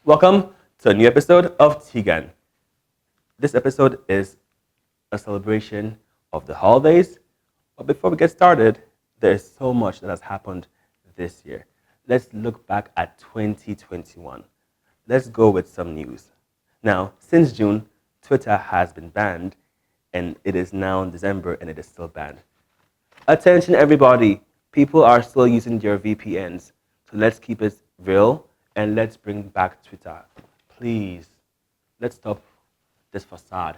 Welcome to a new episode of Tegan. This episode is a celebration of the holidays. But before we get started, there is so much that has happened this year. Let's look back at 2021. Let's go with some news. Now, since June, Twitter has been banned, and it is now in December, and it is still banned. Attention, everybody. People are still using their VPNs. So let's keep it real, and let's bring back Twitter. Please, let's stop this facade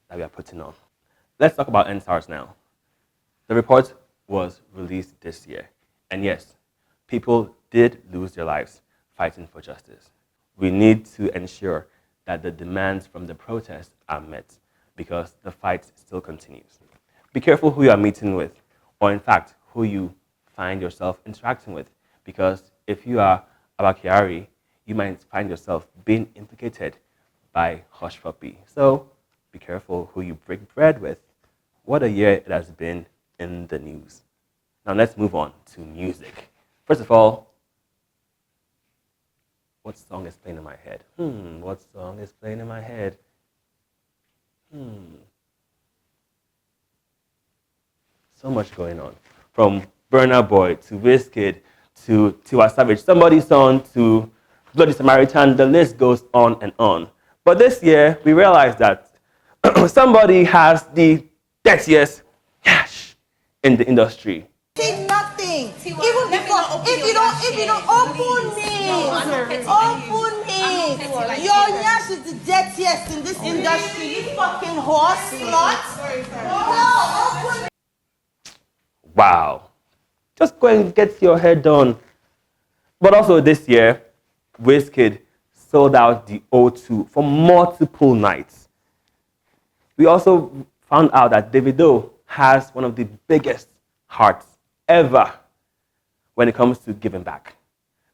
that we are putting on. Let's talk about NSARS now. The report was released this year. And yes, people did lose their lives fighting for justice. We need to ensure that the demands from the protests are met because the fight still continues. Be careful who you are meeting with, or in fact, who you find yourself interacting with, because if you are Abakiari, you might find yourself being implicated by hush puppy. So be careful who you break bread with. What a year it has been in the news. Now let's move on to music. First of all, what song is playing in my head? What song is playing in my head? So much going on. From Burna Boy to Wizkid to Tiwa Savage, Somebody's Son to Bloody Samaritan, the list goes on and on. But this year, we realized that somebody has the dirtiest cash in the industry. Say nothing. Even because if you don't open it, your nyash is the dirtiest in this industry. You fucking horse slut. No, open it. Wow. Just go and get your hair done. But also this year, Wizkid sold out the O2 for multiple nights. We also found out that Davido has one of the biggest hearts ever when it comes to giving back.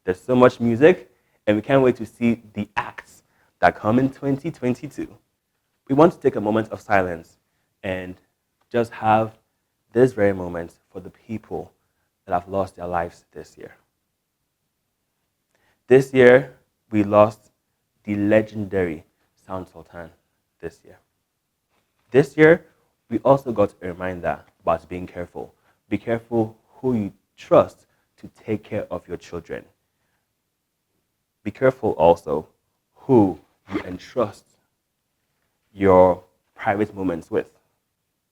There's so much music, and we can't wait to see the acts that come in 2022. We want to take a moment of silence and just have this very moment for the people that have lost their lives this year. This year, we lost the legendary Sound Sultan this year. This year, we also got a reminder about being careful. Be careful who you trust to take care of your children. Be careful also who you entrust your private moments with.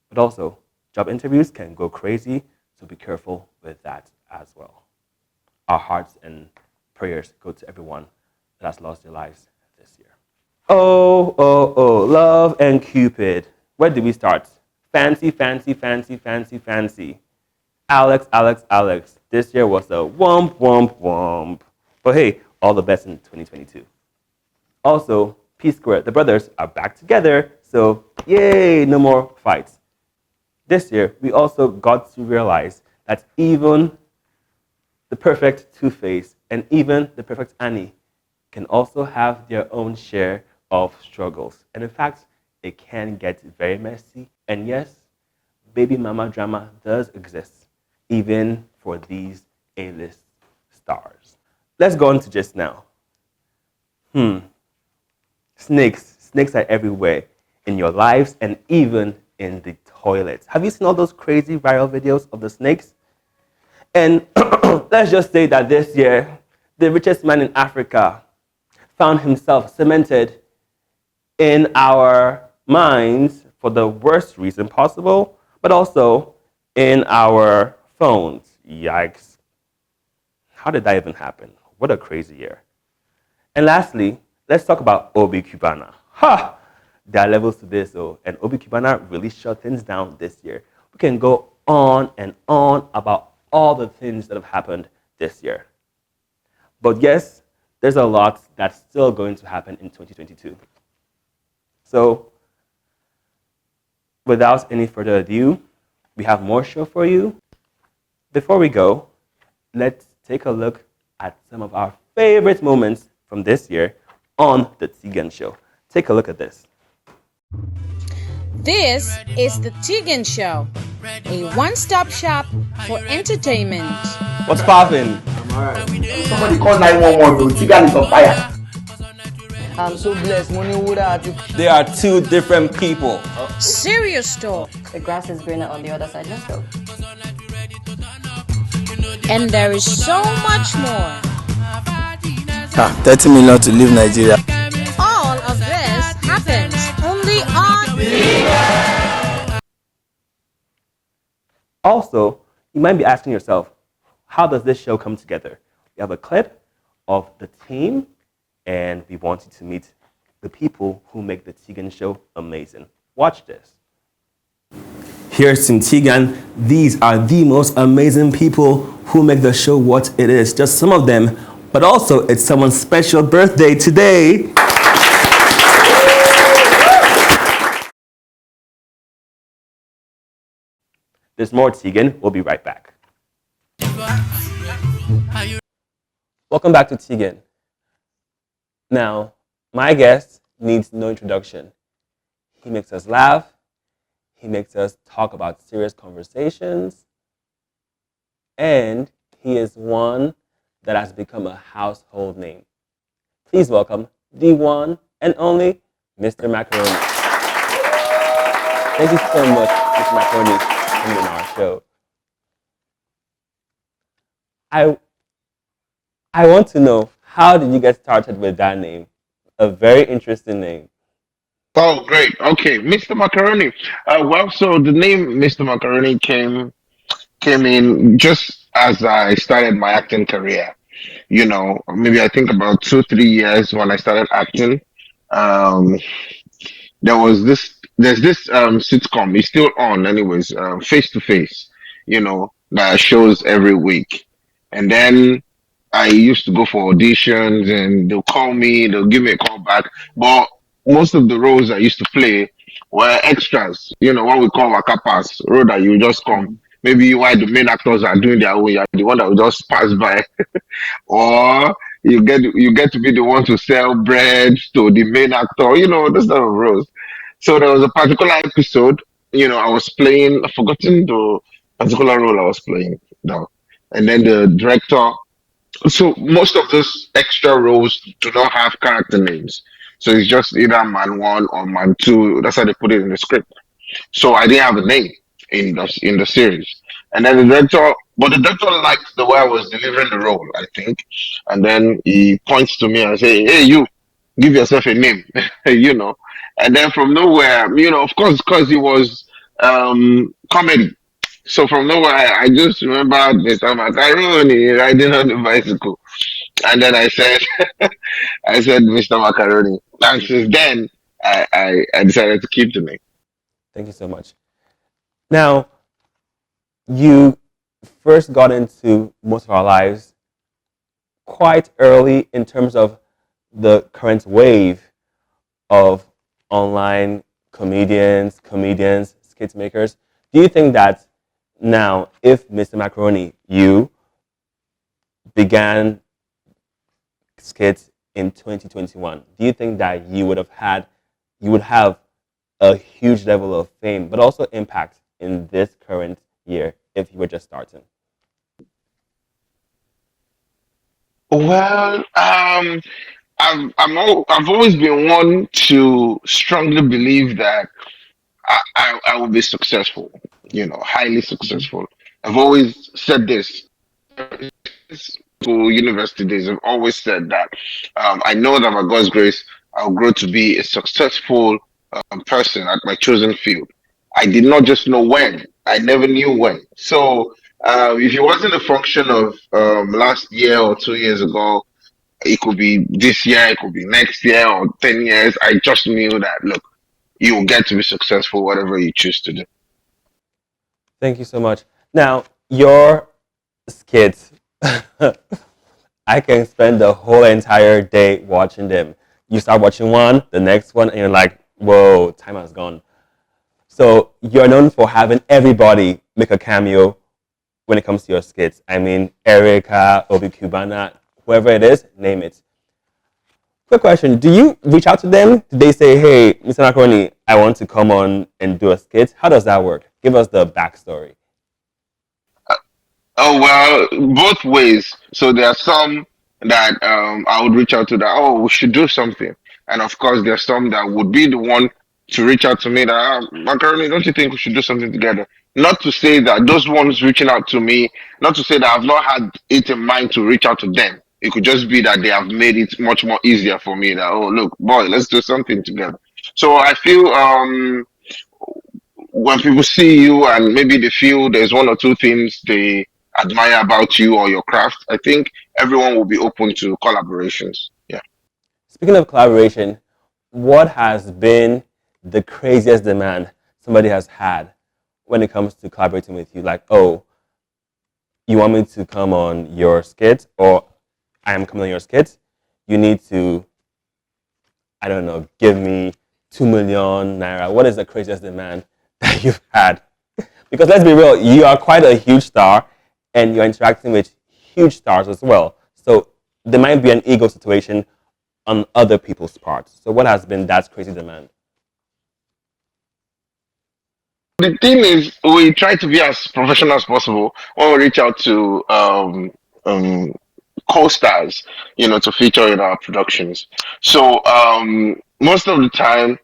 But also, job interviews can go crazy, so be careful with that as well. Our hearts and prayers go to everyone that has lost their lives this year. Oh, Love and Cupid. Where do we start? Fancy. Alex. This year was a womp. But hey, all the best in 2022. Also, P Square, the brothers are back together, so yay, no more fights. This year, we also got to realize that even the perfect Two-Face and even the perfect Annie can also have their own share of struggles. And in fact, it can get very messy. And yes, baby mama drama does exist, even for these A-list stars. Let's go on to just now. Snakes are everywhere in your lives and even in the toilets. Have you seen all those crazy viral videos of the snakes? And let's just say that this year, the richest man in Africa found himself cemented in our minds for the worst reason possible, but also in our phones. Yikes. How did that even happen? What a crazy year. And lastly, let's talk about Obi Cubana. There are levels to this, and Obi Cubana really shut things down this year. We can go on and on about all the things that have happened this year. But yes, there's a lot that's still going to happen in 2022. So, without any further ado, we have more show for you. Before we go, let's take a look at some of our favorite moments from this year on the Tegan Show. Take a look at this. This is the Tegan Show, a one-stop shop for entertainment. What's poppin'? Somebody call 911. Tegan is on fire. I'm so blessed. Money Wura. They are two different people. Serious talk. The grass is greener on the other side. Let's go. And there is so much more. 30 million to leave Nigeria. All of this happens only on. Also, you might be asking yourself, how does this show come together? We have a clip of the team, and we want you to meet the people who make the Tegan show amazing. Watch this. Here's Team Tegan. These are the most amazing people who make the show what it is. Just some of them, but also it's someone's special birthday today. There's more Tegan. We'll be right back. Welcome back to Tegan. Now, my guest needs no introduction. He makes us laugh. He makes us talk about serious conversations. And he is one that has become a household name. Please welcome the one and only Mr. Macaroni. Thank you so much, Mr. Macaroni, for coming on our show. I want to know, how did you get started with that name? A very interesting name. Oh, great. Okay, Mr. Macaroni. Well, so the name Mr. Macaroni came in just as I started my acting career. You know, maybe I think about 2, 3 years when I started acting. Um, there's this sitcom. It's still on, anyways. Face to Face. You know, that shows every week, and then I used to go for auditions and they'll call me, they'll give me a call back. But most of the roles I used to play were extras, you know, what we call wakapas, role that you just come. Maybe while the main actors are doing their own, you're the one that will just pass by. Or you get to be the one to sell bread to the main actor, you know, those type of roles. So there was a particular episode, you know, I was playing, I've forgotten the particular role I was playing now. And then the director, so most of those extra roles do not have character names. So it's just either man one or man two. That's how they put it in the script. So I didn't have a name in the series. And then the director, but the director liked the way I was delivering the role, I think. And then he points to me and say, "Hey, you, give yourself a name," you know. And then from nowhere, you know, of course, because it was comedy. So from nowhere, I just remember Mr. Macaroni riding on the bicycle. And then I said, I said Mr. Macaroni. And since then, I decided to keep the name. Thank you so much. Now, you first got into most of our lives quite early in terms of the current wave of online comedians, skit makers. Do you think that now, if Mr. Macaroni, you began skits in 2021, do you think that you would have a huge level of fame, but also impact in this current year if you were just starting? Well, I've always been one to strongly believe that I will be successful, you know, highly successful. I've always said this. School, university days, I've always said that I know that by God's grace, I'll grow to be a successful person at my chosen field. I did not just know when, I never knew when. So if it wasn't a function of last year or 2 years ago, it could be this year, it could be next year or 10 years. I just knew that, look, you will get to be successful, whatever you choose to do. Thank you so much. Now, your skits, I can spend the whole entire day watching them. You start watching one, the next one, and you're like, whoa, time has gone. So you're known for having everybody make a cameo when it comes to your skits. I mean, Erica, Obi Cubana, whoever it is, name it. Quick question, do you reach out to them? Do they say, hey, Mr. Macaroni, I want to come on and do a skit? How does that work? Give us the backstory. Oh well, both ways. So there are some that I would reach out to that. Oh, we should do something, and of course there are some that would be the one to reach out to me that Macaroni, don't you think we should do something together? Not to say that those ones reaching out to me, not to say that I've not had it in mind to reach out to them. It could just be that they have made it much more easier for me. That oh look, boy, let's do something together. So I feel when people see you and maybe they feel there's one or two things they admire about you or your craft, I think everyone will be open to collaborations. Yeah. Speaking of collaboration, what has been the craziest demand somebody has had when it comes to collaborating with you? Like, oh, you want me to come on your skit, or I am coming on your skit. You need to, I don't know, give me 2 million naira. What is the craziest demand that you've had? Because let's be real, you are quite a huge star and you're interacting with huge stars as well. So there might be an ego situation on other people's parts. So what has been that crazy demand? The thing is, we try to be as professional as possible when we reach out to um, co-stars, to feature in our productions. So most of the time,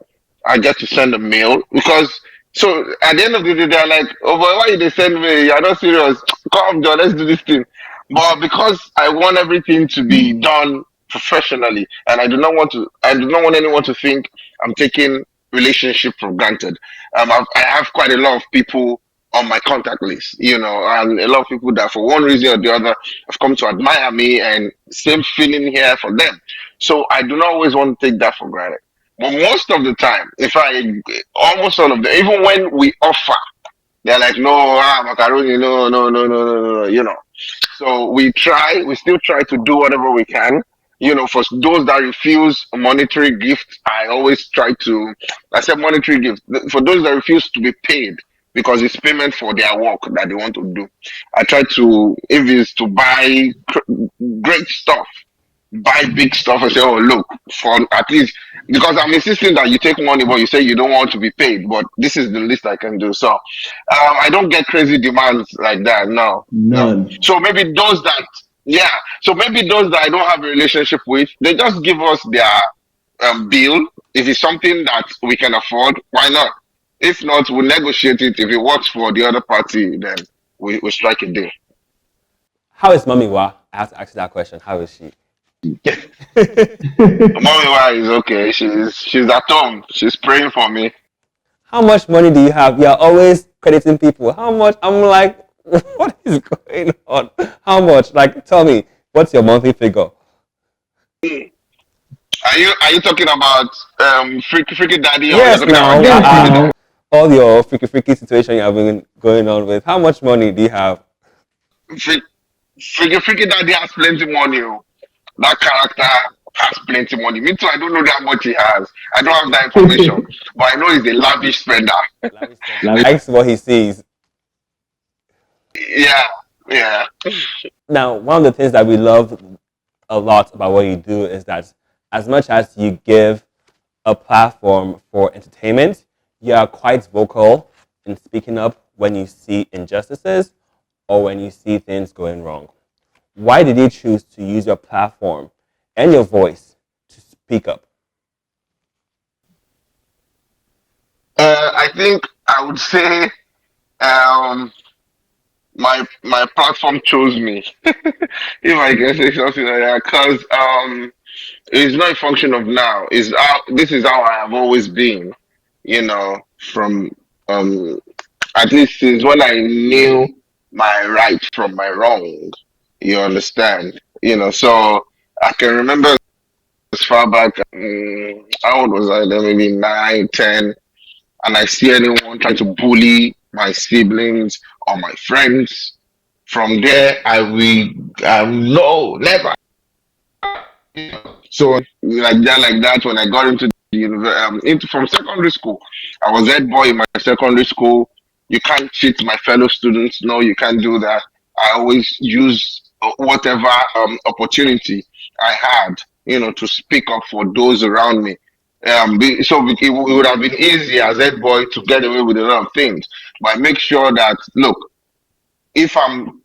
I get to send a mail because. So at the end of the day, they're like, "Oh boy, why you they send me? You're not serious. Come, John, let's do this thing." But because I want everything to be done professionally, and I do not want anyone to think I'm taking relationship for granted. I have quite a lot of people on my contact list, and a lot of people that for one reason or the other have come to admire me, and same feeling here for them. So I do not always want to take that for granted. But most of the time, almost all of them, even when we offer, they're like, no, macaroni, no, no, no, no, no, no, So we still try to do whatever we can. For those that refuse a monetary gift, I said monetary gift. For those that refuse to be paid because it's payment for their work that they want to do, I try to, if it's to buy great stuff, buy big stuff and say, oh, look, for at least, because I'm insisting that you take money, but you say you don't want to be paid, but this is the least I can do. So I don't get crazy demands like that. No, no. None. So maybe those that, yeah, so maybe those that I don't have a relationship with, they just give us their bill. If it's something that we can afford, why not? If not, we'll negotiate it. If it works for the other party, then we strike a deal. How is Mommy Wa? I have to ask you that question. How is she? Mommy Wa is okay. She's at home. She's praying for me. How much money do you have? You're always crediting people. How much? I'm like, what is going on? How much? Like, tell me, what's your monthly figure? Are you talking about freaky daddy, or you're Yes, talking now, about girl? all your freaky situation you have been going on with. How much money do you have? Freak, freaky daddy has plenty money. Oh. That character has plenty money. Me too. I don't know that much he has. I don't have that information, but I know he's a lavish spender. Lavish spender. Likes what he sees. Yeah, yeah. Now, one of the things that we love a lot about what you do is that as much as you give a platform for entertainment, you are quite vocal in speaking up when you see injustices or when you see things going wrong. Why did you choose to use your platform and your voice to speak up? I think I would say um, my platform chose me, if I can say something like that, because it's not a function of now. This is how I have always been, from um, at least since when I knew my right from my wrong. You understand? So I can remember as far back. How old was I then? Maybe 9, 10, and I see anyone trying to bully my siblings or my friends. From there, I will no, never. So like that. When I got into the into from secondary school, I was head boy in my secondary school. You can't cheat my fellow students. No, you can't do that. I always use whatever opportunity I had, to speak up for those around me. It would have been easy as head boy to get away with a lot of things, but I make sure that look, if I'm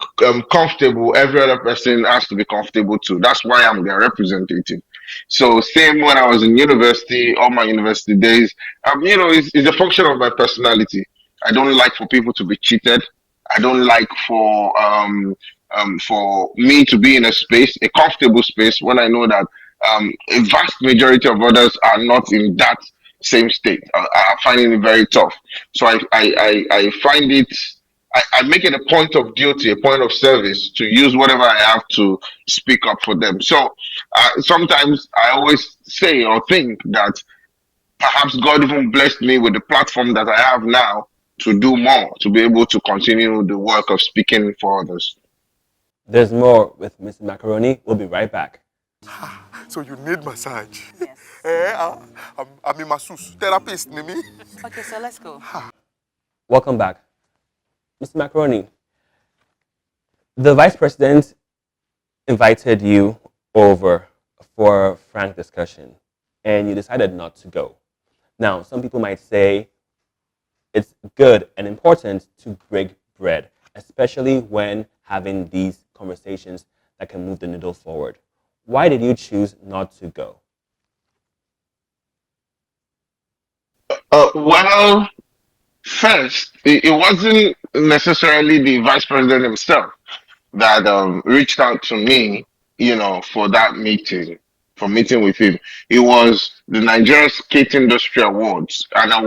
comfortable, every other person has to be comfortable too. That's why I'm their representative. So same when I was in university, all my university days, it's a function of my personality. I don't like for people to be cheated. I don't like for me to be in a space, a comfortable space, when I know that a vast majority of others are not in that same state. Are finding it very tough. So I find it. I make it a point of duty, a point of service to use whatever I have to speak up for them. So sometimes I always say or think that perhaps God even blessed me with the platform that I have now to do more, to be able to continue the work of speaking for others. There's more with Mr. Macaroni. We'll be right back. So you need massage? Yes. I'm a masseuse therapist, Nimi. Okay, so let's go. Welcome back. Mr. Macaroni, the Vice President invited you over for a frank discussion, and you decided not to go. Now, some people might say it's good and important to break bread, especially when having these conversations that can move the needle forward. Why did you choose not to go? Well, first, it wasn't necessarily the vice president himself that reached out to me, for that meeting, for meeting with him. It was the Nigerian Skit Industry Awards, and I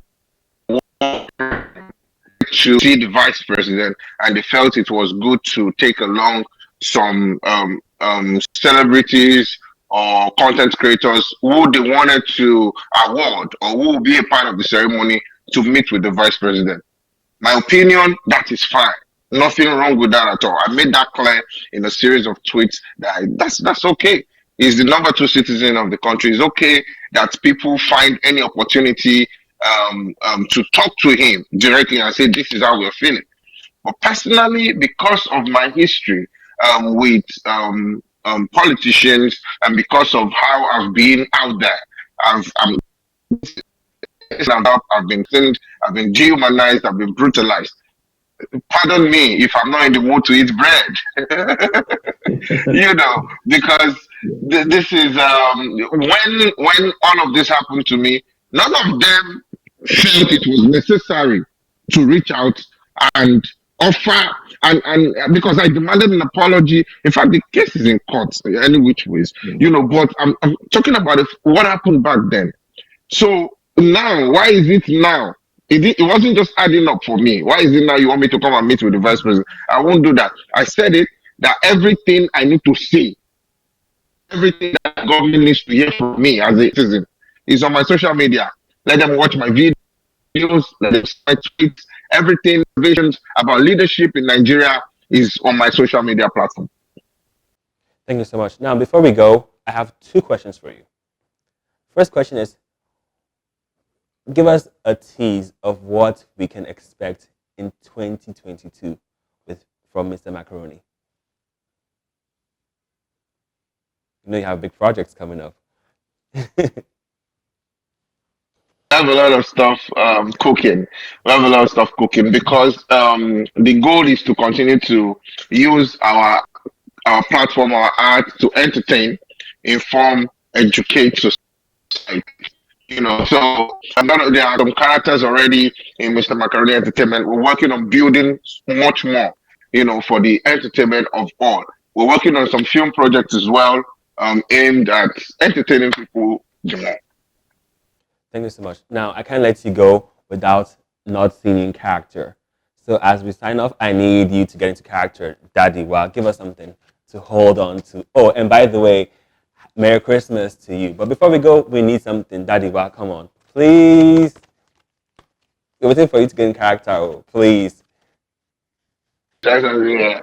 to see the vice president, and they felt it was good to take along some celebrities or content creators who they wanted to award or who will be a part of the ceremony to meet with the vice president. My opinion, that is fine. Nothing wrong with that at all. I made that clear in a series of tweets that that's okay. He's the number two citizen of the country. It's okay that people find any opportunity to talk to him directly and say, this is how we're feeling. But personally, because of my history with politicians and because of how I've been out there, I've been thinned, I've been dehumanized, I've been brutalized. Pardon me if I'm not in the mood to eat bread. Because this is when all of this happened to me, none of them felt it was necessary to reach out and offer and because I demanded an apology. In fact, the case is in court any which ways, but I'm talking about what happened back then. So now, why is it now? It wasn't just adding up for me. Why is it now you want me to come and meet with the vice president? I won't do that. I said it that everything I need to say, everything that government needs to hear from me as a citizen is on my social media. Let them watch my videos, let them see my tweets, everything, visions about leadership in Nigeria is on my social media platform. Thank you so much. Now, before we go, I have two questions for you. First question is, give us a tease of what we can expect in 2022 from Mr. Macaroni. You have big projects coming up. We have a lot of stuff cooking. We have a lot of stuff cooking because the goal is to continue to use our platform, our art to entertain, inform, educate society. So there are some characters already in Mr. Macaroni Entertainment. We're working on building much more, for the entertainment of all. We're working on some film projects as well, aimed at entertaining people more. Thank you so much. Now, I can't let you go without not seeing in character. So as we sign off, I need you to get into character. Daddy, give us something to hold on to. Oh, and by the way, Merry Christmas to you. But before we go, we need something. Daddy, come on. Please. We're waiting for you to get in character. Please. What's going on here?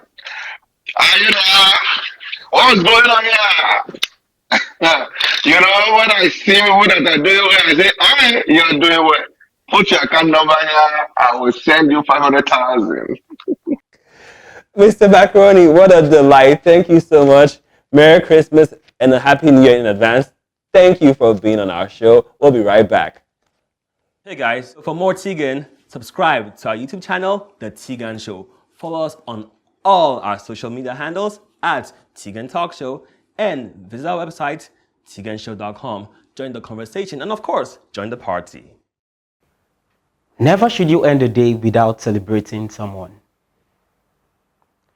When I see people that are doing well, I say, all right, you're doing well. Put your account number here. I will send you 500,000. Mr. Macaroni, what a delight. Thank you so much. Merry Christmas and a Happy New Year in advance. Thank you for being on our show. We'll be right back. Hey guys, for more Tegan, subscribe to our YouTube channel, The Tegan Show. Follow us on all our social media handles at Tegan Talk Show, and visit our website, teganshow.com. Join the conversation and, of course, join the party. Never should you end a day without celebrating someone.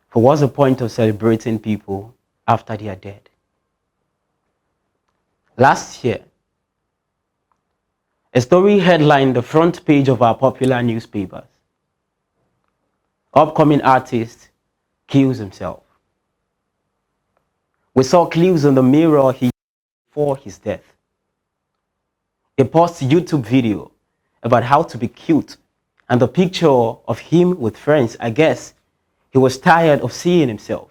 For what's the point of celebrating people after they are dead? Last year, a story headlined the front page of our popular newspapers. Upcoming artist kills himself. We saw clues in the mirror before his death. A post YouTube video about how to be cute and the picture of him with friends. I guess he was tired of seeing himself.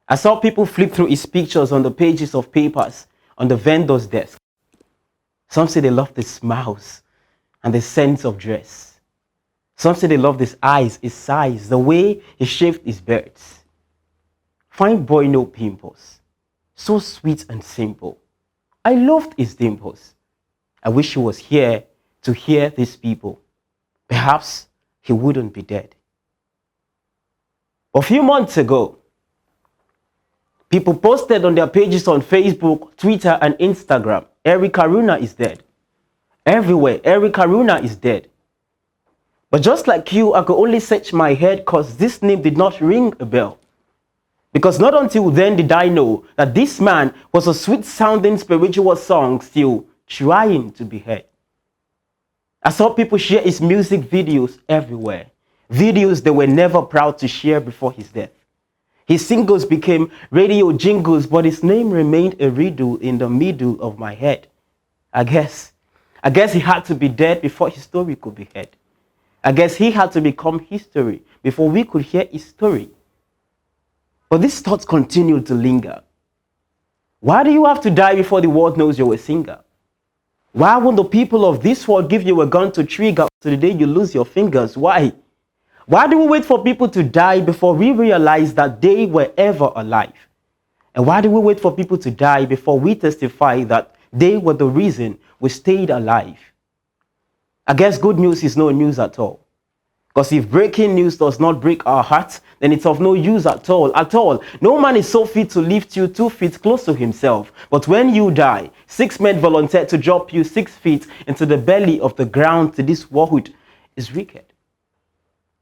I saw people flip through his pictures on the pages of papers on the vendor's desk. Some say they love the smiles and the sense of dress. Some say they love his eyes, his size, the way he shaved his beards. Fine boy, no pimples. So sweet and simple. I loved his dimples. I wish he was here to hear these people. Perhaps he wouldn't be dead. A few months ago, people posted on their pages on Facebook, Twitter, and Instagram, Eric Karuna is dead. Everywhere, Eric Karuna is dead. But just like you, I could only search my head because this name did not ring a bell. Because not until then did I know that this man was a sweet-sounding spiritual song still trying to be heard. I saw people share his music videos everywhere. Videos they were never proud to share before his death. His singles became radio jingles, but his name remained a riddle in the middle of my head. I guess he had to be dead before his story could be heard. I guess he had to become history before we could hear his story. But these thoughts continued to linger. Why do you have to die before the world knows you're a singer? Why won't the people of this world give you a gun to trigger to the day you lose your fingers? Why? Why do we wait for people to die before we realize that they were ever alive? And why do we wait for people to die before we testify that they were the reason we stayed alive? I guess good news is no news at all. Because if breaking news does not break our hearts, then it's of no use at all, at all. No man is so fit to lift you 2 feet close to himself. But when you die, 6 men volunteered to drop you 6 feet into the belly of the ground to this world is wicked.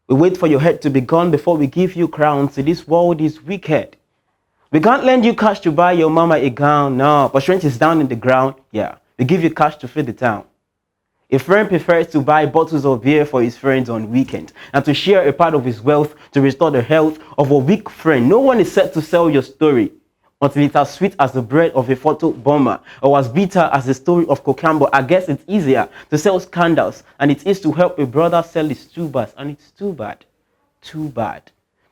We wait for your head to be gone before we give you crowns. To this world is wicked. We can't lend you cash to buy your mama a gown. No, but strength is down in the ground. Yeah, we give you cash to feed the town. A friend prefers to buy bottles of beer for his friends on weekend and to share a part of his wealth to restore the health of a weak friend. No one is set to sell your story until it's as sweet as the bread of a photo bomber or as bitter as the story of Kokambo. I guess it's easier to sell scandals and it is to help a brother sell his tubers, and it's too bad. Too bad.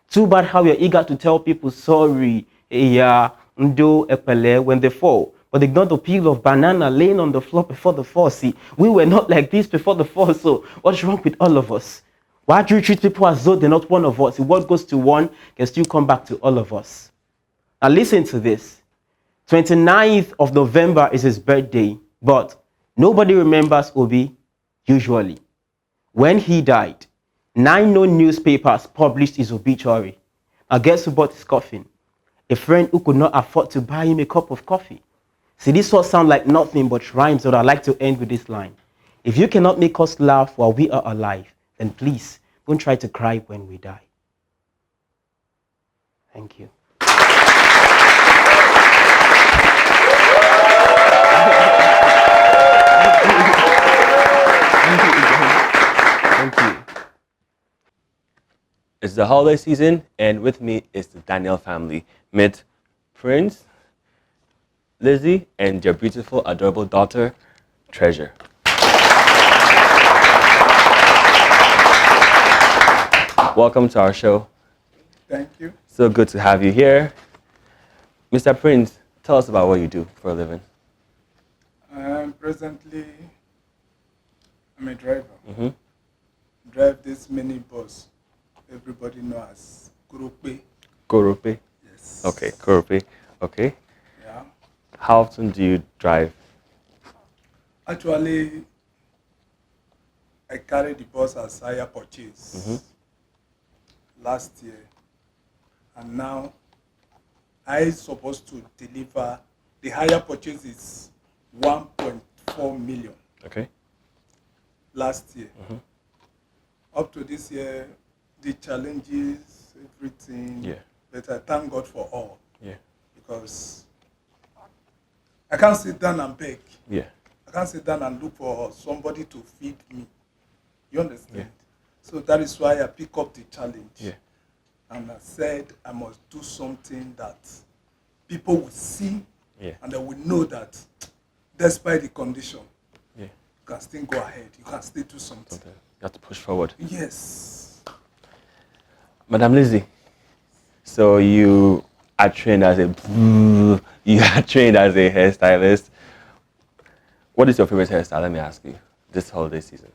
Too bad how you're eager to tell people sorry, ndo epele when they fall. But ignore the peel of banana laying on the floor before the fall. See, we were not like this before the fall, so what's wrong with all of us? Why do you treat people as though they're not one of us? If what goes to one can still come back to all of us. Now listen to this. 29th of November is his birthday, but nobody remembers Obi usually. When he died, 9 known newspapers published his obituary. Now guess who bought his coffin? A friend who could not afford to buy him a cup of coffee. See, this will sound like nothing but rhymes, but I'd like to end with this line. If you cannot make us laugh while we are alive, then please don't try to cry when we die. Thank you. Thank you. It's the holiday season, and with me is the Daniel family. Meet Prince, Lizzie, and your beautiful, adorable daughter, Treasure. Welcome to our show. Thank you. So good to have you here. Mr. Prince, tell us about what you do for a living. Presently, I'm a driver. Drive this mini bus. Everybody knows as Kurupe. Kurupe? Yes. Okay, Kurupe. Okay. Yeah. How often do you drive? Actually, I carry the bus as hire purchase. last year, and now I supposed to deliver. The higher purchase is 1.4 million. Okay. Last year. Up to this year, the challenges, everything. Yeah. But I thank God for all. Yeah. Because I can't sit down and beg. Yeah. I can't sit down and look for somebody to feed me. You understand? Yeah. So that is why I pick up the challenge. Yeah. And I said I must do something that people will see, Yeah. and they will know that despite the condition, Yeah. you can still go ahead. You can still do something. You have to push forward. Yes. Madam Lizzie, so you are trained as a hairstylist. What is your favorite hairstyle? Let me ask you. This holiday season.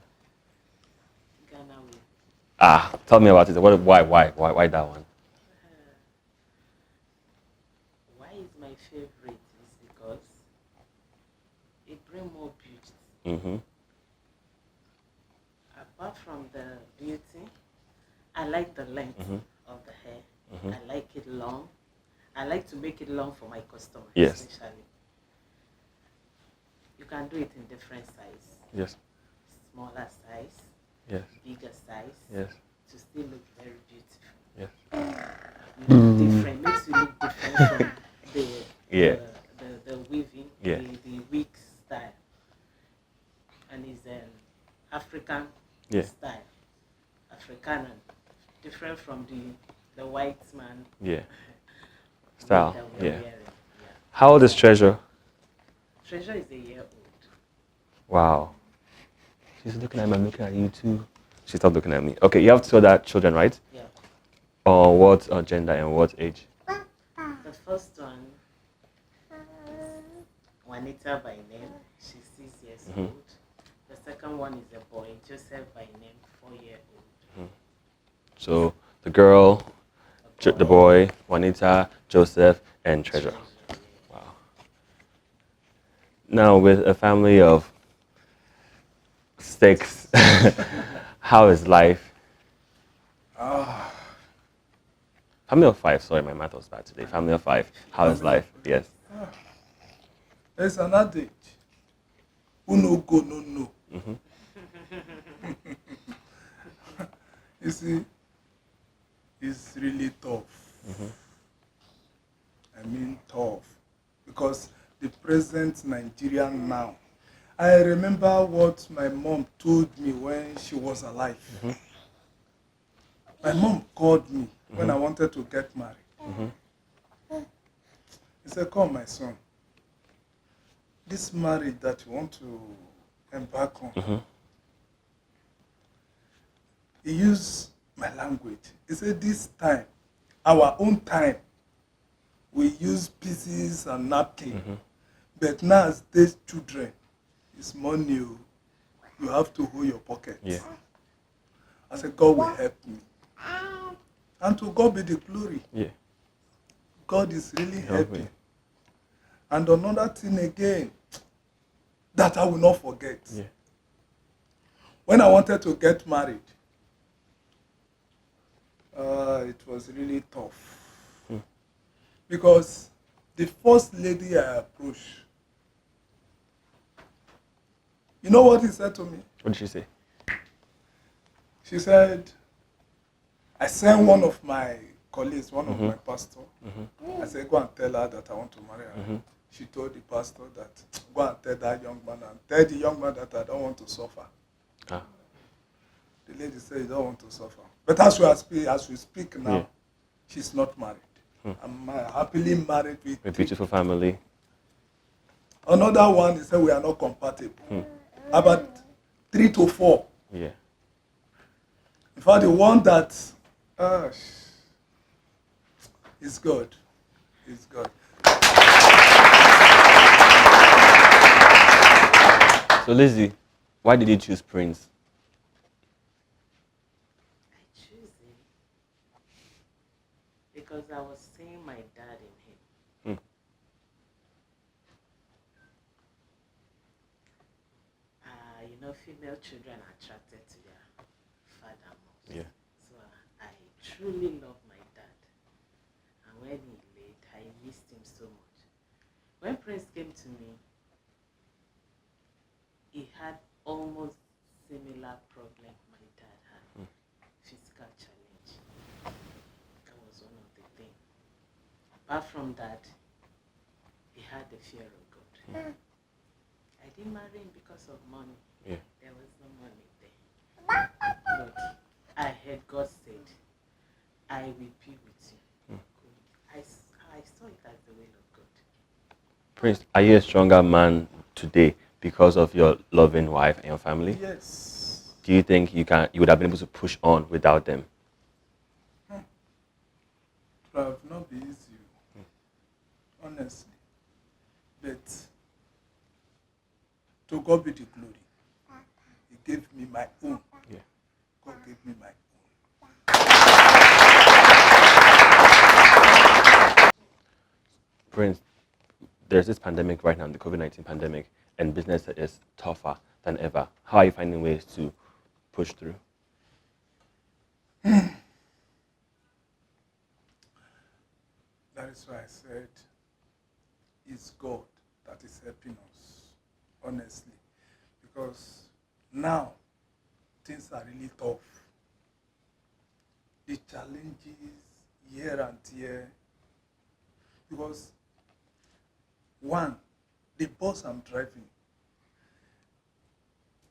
Tell me about it. Why that one? Why is my favorite is because it brings more beauty. Apart from the beauty, I like the length of the hair. I like it long. I like to make it long for my customers. Yes. Especially. You can do it in different size. Yes. Smaller size. Yes. Bigger size. Yes. To still look very beautiful. Yes. Different, makes you look different from the weaving, the wig style. And it's an African style. African, different from the white man. Yeah. Style. That we're wearing. How old is Treasure? Treasure is a year old. Wow. She's looking at me, I'm looking at you too. She stopped looking at me. Okay, you have two other children, right? Yeah. What gender and what age? The first one is Juanita by name. She's 6 years old. The second one is a boy, Joseph by name, 4-year-old. So the girl, the boy, Juanita, Joseph, and Treasure. Wow. Now with a family of 6, how is life? Family of 5, sorry, my math was bad today. Family of 5, how is life? Yes. There's an adage. Who no go, no know. You see, it's really tough. I mean tough. Because the present Nigerian now, I remember what my mom told me when she was alive. My mom called me when I wanted to get married. He said, come my son, this marriage that you want to embark on, he used my language. He said, this time, our own time, we use pieces and napkin. But now as these children, it's money. You have to hold your pocket. Yeah. I said, God will help me. And to God be the glory. Yeah. God is really helping. And another thing again that I will not forget. Yeah. When I wanted to get married, it was really tough. Because the first lady I approached, you know what he said to me? What did she say? She said, I sent one of my colleagues, one of my pastors. I said, go and tell her that I want to marry her. She told the pastor that, go and tell that young man and tell the young man that I don't want to suffer. The lady said, you don't want to suffer. But as we speak now, she's not married. I'm happily married with a beautiful family. Another one, he said, we are not compatible. About 3 to 4. Yeah. In fact, the one that is good. It's good. So Lizzie, why did you choose Prince? I choose him because I was seeing my dad in him. Female children are attracted to their father most. Yeah. So I truly love my dad. And when he late, I missed him so much. When Prince came to me, he had almost similar problem my dad had. Physical challenge. That was one of the things. Apart from that, he had the fear of God. I didn't marry him because of money. Yeah. There was no money there. But I heard God said, I will be with you. I saw it as the will of God. Prince, are you a stronger man today because of your loving wife and your family? Yes. Do you think you would have been able to push on without them? It would have not been easy, honestly. But to God be the glory. He gave me my own. Yeah. God gave me my own. Prince, there's this pandemic right now, the COVID-19 pandemic, and business is tougher than ever. How are you finding ways to push through? That is why I said it's God that is helping us, honestly. Because now things are really tough. The challenges year and year. Because one, the bus I'm driving,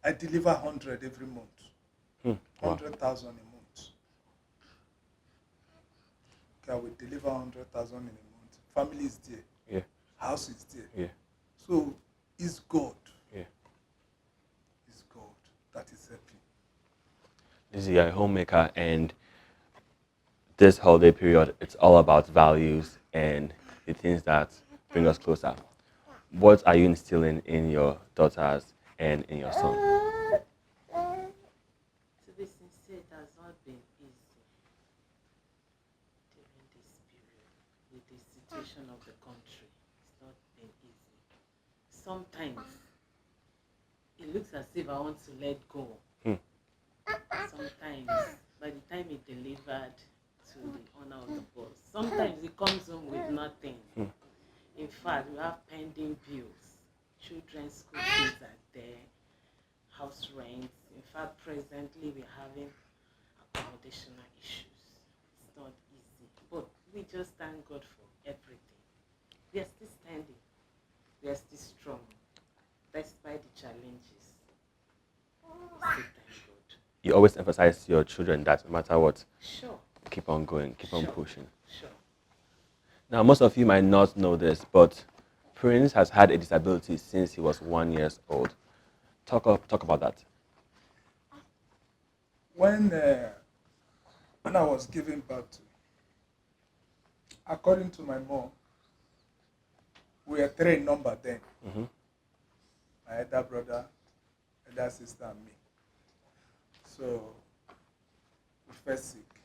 I deliver 100 every month. Wow. 100,000 a month. Okay, I will deliver 100,000 in a month. Family is there. Yeah. House is there. Yeah. So it's God. Yeah. It's God that is helping. Lizzie, you're a homemaker, and this holiday period, it's all about values and the things that bring us closer. What are you instilling in your daughters and in your son? To be sincere, it has not been easy during this period with the situation of the country. It's not been easy. Sometimes it looks as if I want to let go. Sometimes, by the time it delivered to the owner of the boss, sometimes it comes home with nothing. In fact, we have pending bills. Children's school fees are there, house rent. In fact, presently we're having accommodational issues. It's not easy, but we just thank God for everything. We are still standing. We are still strong, despite the challenges. We still thank God. You always emphasize to your children that no matter what, Sure. keep on going, keep on pushing. Sure. Now, most of you might not know this, but Prince has had a disability since he was 1 year old. Talk about that. When I was giving birth, according to my mom, we were 3 in number then. My elder brother, elder sister, and me. So we fell sick,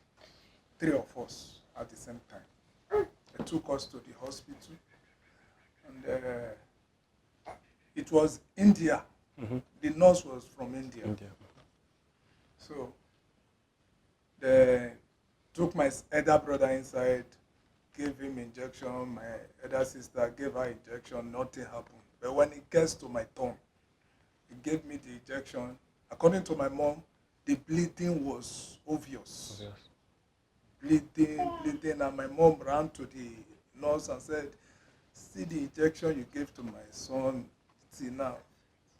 3 of us at the same time. They took us to the hospital, and it was India. The nurse was from India. So they took my elder brother inside, gave him injection. My elder sister gave her injection. Nothing happened. But when it gets to my turn, he gave me the injection. According to my mom, the bleeding was obvious. Bleeding, and my mom ran to the nurse and said, "See the injection you gave to my son. See now."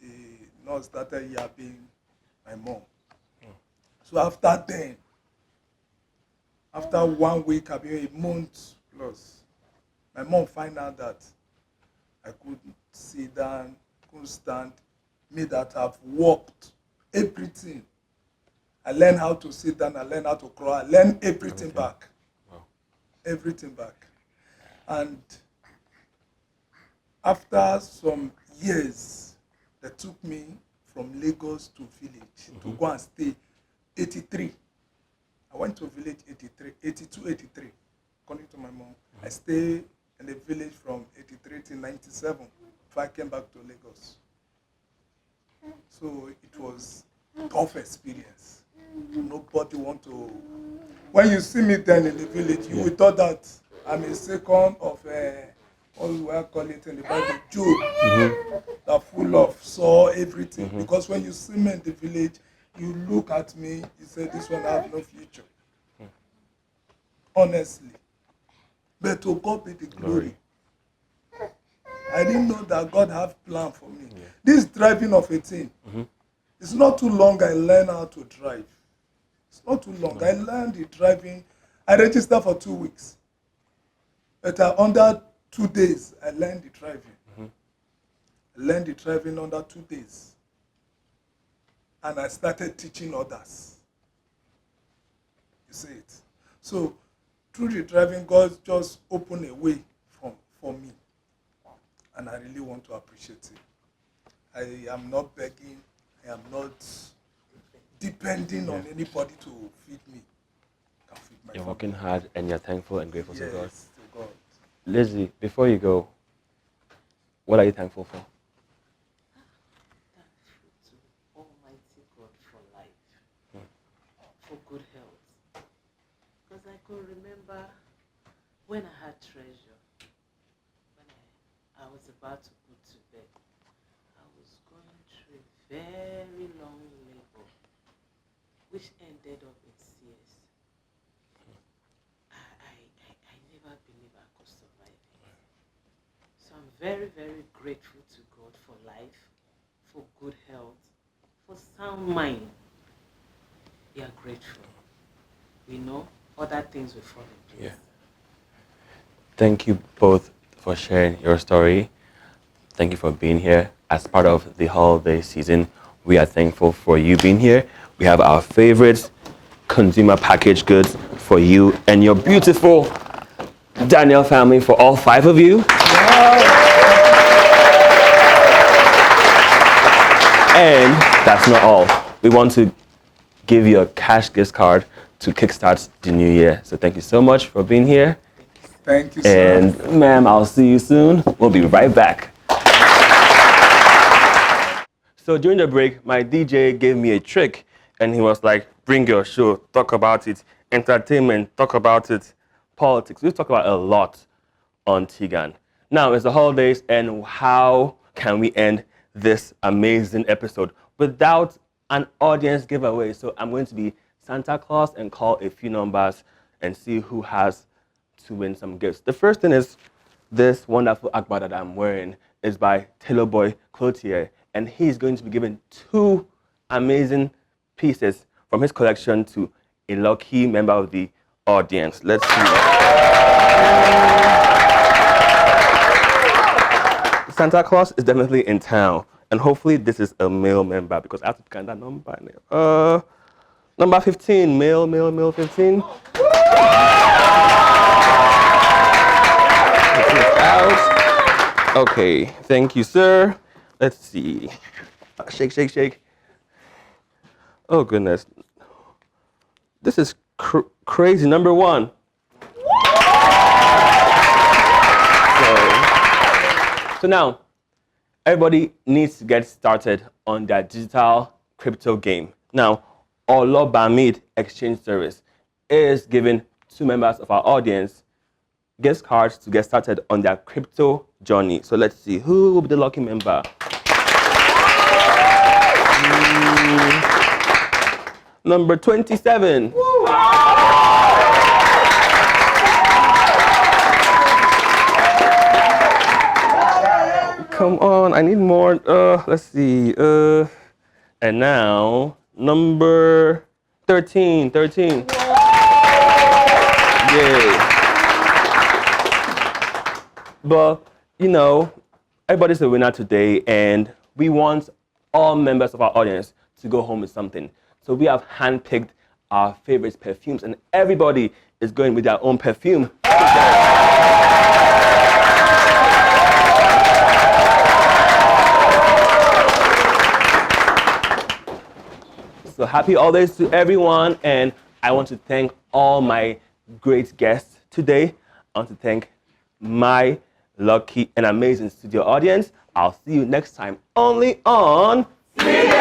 The nurse started yapping my mom. So after then, after 1 week, I mean a month plus, my mom found out that I couldn't sit down, couldn't stand, me that I've walked, everything. I learned how to sit down, I learned how to crawl, I learned everything back. Wow. Everything back. And after some years, they took me from Lagos to village to go and stay 83. I went to village 83, 82, 83, according to my mom. I stayed in the village from 83 to 97 before I came back to Lagos. So it was a tough experience. Nobody want to when you see me then in the village, you will thought that I'm a second of what we call it in the Bible, Job, that full of saw everything. Because when you see me in the village, you look at me, you say this one have no future. Honestly. But to God be the glory. I didn't know that God have plan for me. Yeah. This driving of a thing, it's not too long I learned how to drive. It's not too long. I learned the driving. I registered for 2 weeks. But under 2 days, I learned the driving. I learned the driving under 2 days. And I started teaching others. You see it? So, through the driving, God just opened a way for me. And I really want to appreciate it. I am not begging. I am not depending on anybody to feed me. I can feed You're working hard and you're thankful and grateful to God. To God. Lizzie, before you go, what are you thankful for? Thankful to Almighty God for life, for good health. Because I could remember when I had treasure, when I was about to put to bed, I was going through a very long labor, which ended up in CS. I never believed I could survive it. So I'm very, very grateful to God for life, for good health, for sound mind. We are grateful. We know other things will fall in place. Yeah. Thank you both for sharing your story. Thank you for being here. As part of the holiday season, we are thankful for you being here. We have our favorite consumer packaged goods for you and your beautiful Daniel family, for all 5 of you. And that's not all. We want to give you a cash gift card to kickstart the new year. So thank you so much for being here. Thank you, sir. And ma'am, I'll see you soon. We'll be right back. So during the break, my DJ gave me a trick and he was like, bring your show, talk about it, entertainment, talk about it, politics. We've talked about a lot on Tegan. Now it's the holidays, and how can we end this amazing episode without an audience giveaway? So I'm going to be Santa Claus and call a few numbers and see who has to win some gifts. The first thing is this wonderful akbar that I'm wearing is by Taylor Boy Cloutier, and he's going to be giving 2 amazing pieces from his collection to a lucky member of the audience. Let's see. Santa Claus is definitely in town, and hopefully this is a male member because I have to scan that number now. Number 15, male 15. Out. Okay, thank you, sir. Let's see. Shake. Oh, goodness. This is crazy. Number 1. So now, everybody needs to get started on their digital crypto game. Now, Olobamid Exchange Service is giving 2 members of our audience gift cards to get started on their crypto journey. So let's see, who will be the lucky member? Number 27. Come on, I need more. Let's see. And now, number 13. Yay. But, you know, everybody's a winner today, and we want all members of our audience to go home with something. So we have handpicked our favorite perfumes, and everybody is going with their own perfume. So happy holidays to everyone, and I want to thank all my great guests today. I want to thank my lucky and amazing studio audience. I'll see you next time only on Tegan!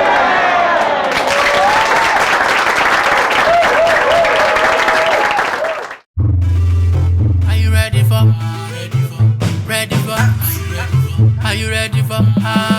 you ready for high?